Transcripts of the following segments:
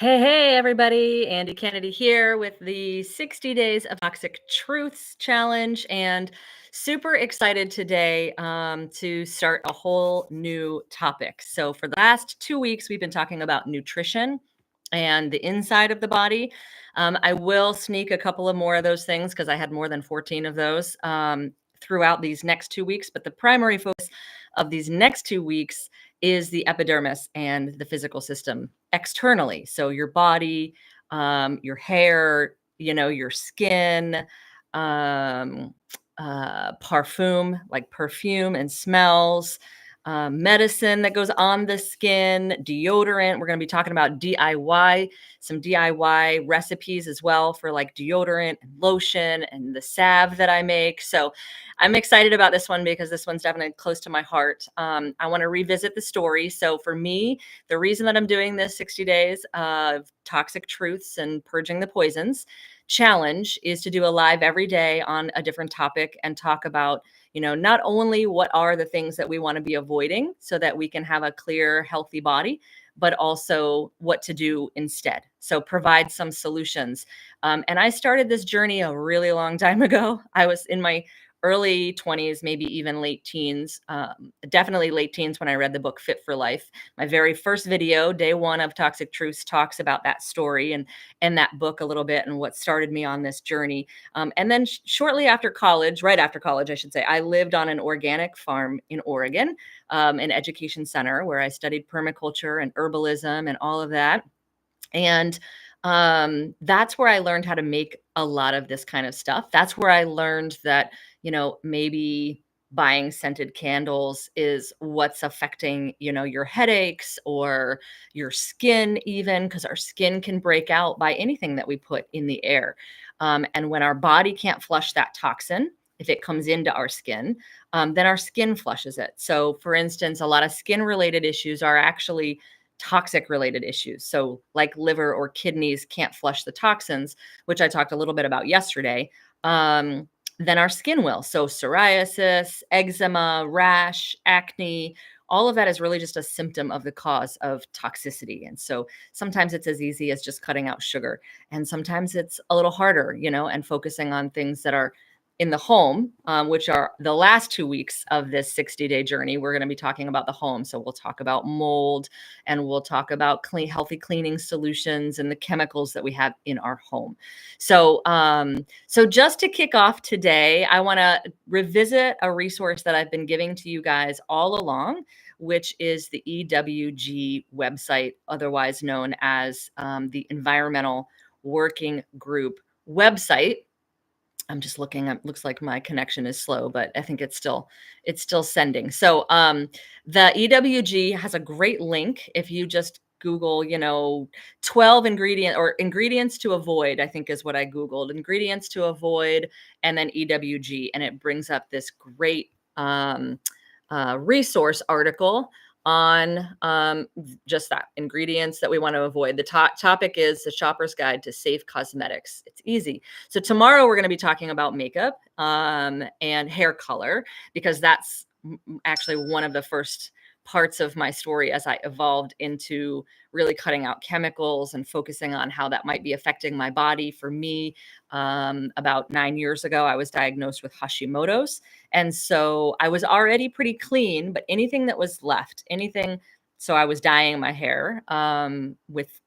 Hey, everybody. Andy Kennedy here with the 60 Days of Toxic Truths Challenge. And super excited today to start a whole new topic. So, for the last 2 weeks, we've been talking about nutrition and the inside of the body. I will sneak a couple of more of those things because I had more than 14 of those throughout these next 2 weeks. But the primary focus of these next 2 weeks is the epidermis and the physical system externally. So your body, your hair, your skin, um, parfum, like perfume and smells, medicine that goes on the skin, deodorant. We're going to be talking about DIY, some DIY recipes as well for like deodorant and lotion and the salve that I make. So I'm excited about this one because this one's definitely close to my heart. I want to revisit the story. So for me, the reason that I'm doing this 60 days of toxic truths and purging the poisons challenge is to do a live every day on a different topic and talk about, not only what are the things that we want to be avoiding so that we can have a clear, healthy body, but also what to do instead. So provide some solutions. And I started this journey a really long time ago. I was in my early 20s, maybe even late teens, definitely late teens when I read the book Fit for Life. My very first video, day one of Toxic Truths, talks about that story and that book a little bit and what started me on this journey. And then shortly after college, right after college, I should say, I lived on an organic farm in Oregon, an education center where I studied permaculture and herbalism and all of that. And that's where I learned how to make a lot of this kind of stuff. That's where I learned that, maybe buying scented candles is what's affecting, your headaches or your skin, even because our skin can break out by anything that we put in the air. And when our body can't flush that toxin, if it comes into our skin, then our skin flushes it. So, for instance, a lot of skin related issues are actually toxic related issues. So, like liver or kidneys can't flush the toxins, which I talked a little bit about yesterday. Then our skin will. So, psoriasis, eczema, rash, acne, all of that is really just a symptom of the cause of toxicity. And so, sometimes it's as easy as just cutting out sugar, and sometimes it's a little harder, and focusing on things that are in the home, which are the last 2 weeks of this 60-day journey. We're going to be talking about the home. So we'll talk about mold and we'll talk about healthy cleaning solutions and the chemicals that we have in our home. So, so just to kick off today, I want to revisit a resource that I've been giving to you guys all along, which is the EWG website, otherwise known as the Environmental Working Group website. I'm just looking. It looks like my connection is slow, but I think it's still sending. So the EWG has a great link. If you just Google, 12 ingredients to avoid, I think is what I Googled, ingredients to avoid, and then EWG, and it brings up this great resource article on just that, ingredients that we want to avoid. The topic is the shopper's guide to safe cosmetics. It's easy. So tomorrow we're going to be talking about makeup and hair color, because that's actually one of the first parts of my story as I evolved into really cutting out chemicals and focusing on how that might be affecting my body. For me, about 9 years ago, I was diagnosed with Hashimoto's. And so I was already pretty clean, but anything that was left, so I was dyeing my hair with,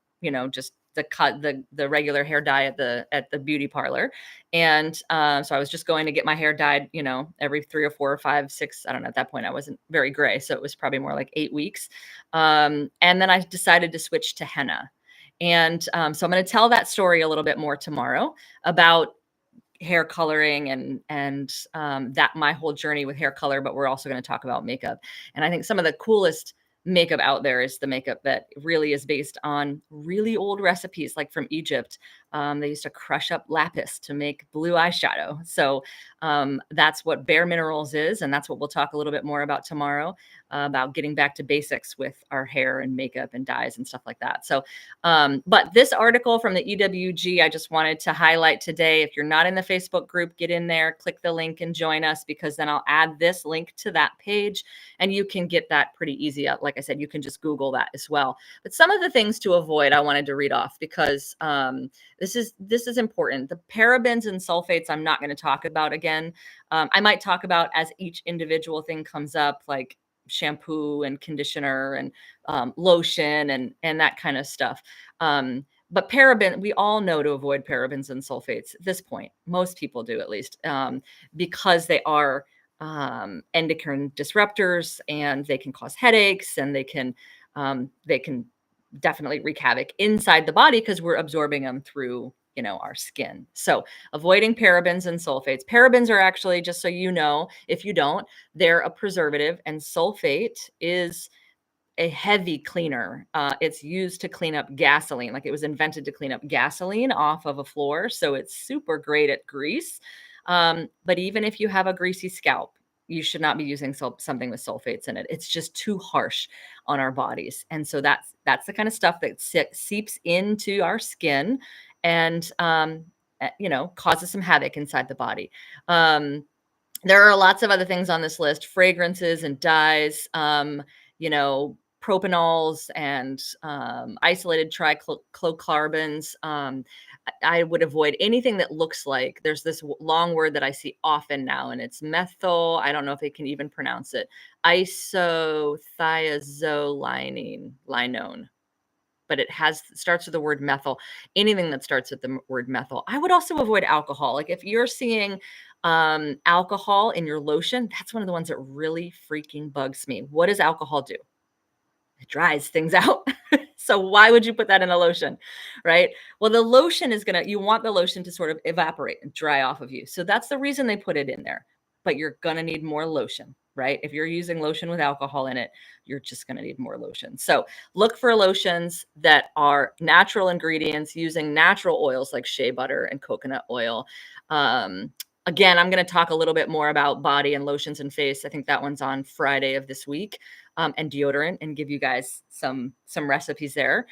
just the regular hair dye at the beauty parlor. And so I was just going to get my hair dyed, every 3 or 4 or 5, 6, I don't know. At that point, I wasn't very gray. So it was probably more like 8 weeks. And then I decided to switch to henna. And so I'm going to tell that story a little bit more tomorrow about hair coloring and that my whole journey with hair color. But we're also going to talk about makeup. And I think some of the coolest makeup out there is the makeup that really is based on really old recipes, like from Egypt, They used to crush up lapis to make blue eyeshadow. So that's what Bare Minerals is. And that's what we'll talk a little bit more about tomorrow, about getting back to basics with our hair and makeup and dyes and stuff like that. So, but this article from the EWG, I just wanted to highlight today. If you're not in the Facebook group, get in there, click the link and join us, because then I'll add this link to that page and you can get that pretty easy. Like I said, you can just Google that as well. But some of the things to avoid, I wanted to read off because this is important. The parabens and sulfates, I'm not going to talk about again. I might talk about as each individual thing comes up, like shampoo and conditioner and lotion and that kind of stuff. But we all know to avoid parabens and sulfates at this point. Most people do, at least, because they are endocrine disruptors and they can cause headaches, and they can definitely wreak havoc inside the body because we're absorbing them through our skin. So avoiding parabens and sulfates. Parabens are actually, just so you know, if you don't, they're a preservative, and sulfate is a heavy cleaner. It's used to clean up gasoline. Like, it was invented to clean up gasoline off of a floor. So it's super great at grease. But even if you have a greasy scalp, you should not be using something with sulfates in it. It's just too harsh on our bodies. And so that's the kind of stuff that seeps into our skin and, causes some havoc inside the body. There are lots of other things on this list: fragrances and dyes, propanols and isolated trichlorocarbons. I would avoid anything that looks like, there's this long word that I see often now, and it's methyl. I don't know if I can even pronounce it. Isothiazolinone, but it starts with the word methyl. Anything that starts with the word methyl. I would also avoid alcohol. Like, if you're seeing alcohol in your lotion, that's one of the ones that really freaking bugs me. What does alcohol do? It dries things out. So why would you put that in a lotion, right? Well, the lotion is you want the lotion to sort of evaporate and dry off of you. So that's the reason they put it in there. But you're going to need more lotion, right? If you're using lotion with alcohol in it, you're just going to need more lotion. So look for lotions that are natural ingredients, using natural oils like shea butter and coconut oil. Again, I'm going to talk a little bit more about body and lotions and face. I think that one's on Friday of this week, and deodorant, and give you guys some recipes there,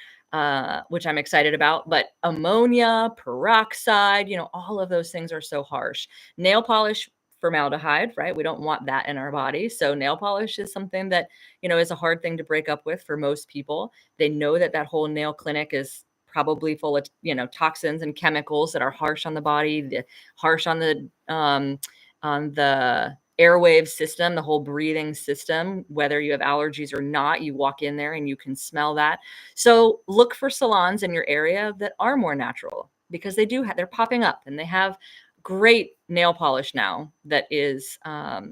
which I'm excited about. But ammonia, peroxide, all of those things are so harsh. Nail polish, formaldehyde, right? We don't want that in our body. So nail polish is something that, is a hard thing to break up with for most people. They know that whole nail clinic is probably full of, toxins and chemicals that are harsh on the body, harsh on the airwave system, the whole breathing system. Whether you have allergies or not, you walk in there and you can smell that. So look for salons in your area that are more natural, because they're popping up, and they have great nail polish now that is a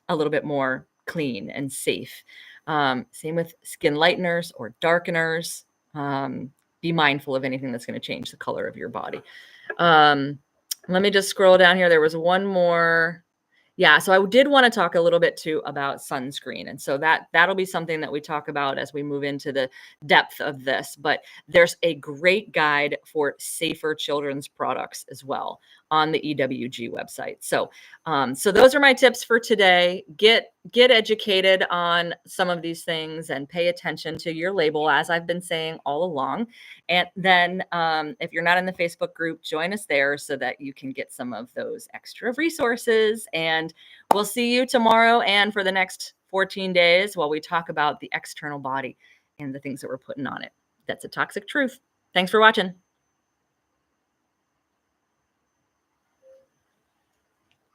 little bit more clean and safe. Same with skin lighteners or darkeners. Be mindful of anything that's going to change the color of your body. Let me just scroll down here. There was one more. Yeah, so I did want to talk a little bit too about sunscreen. And so that'll be something that we talk about as we move into the depth of this. But there's a great guide for safer children's products as well on the EWG website. So those are my tips for today. Get educated on some of these things and pay attention to your label, as I've been saying all along. And then if you're not in the Facebook group, join us there so that you can get some of those extra resources. And we'll see you tomorrow and for the next 14 days while we talk about the external body and the things that we're putting on it. That's a toxic truth. Thanks for watching.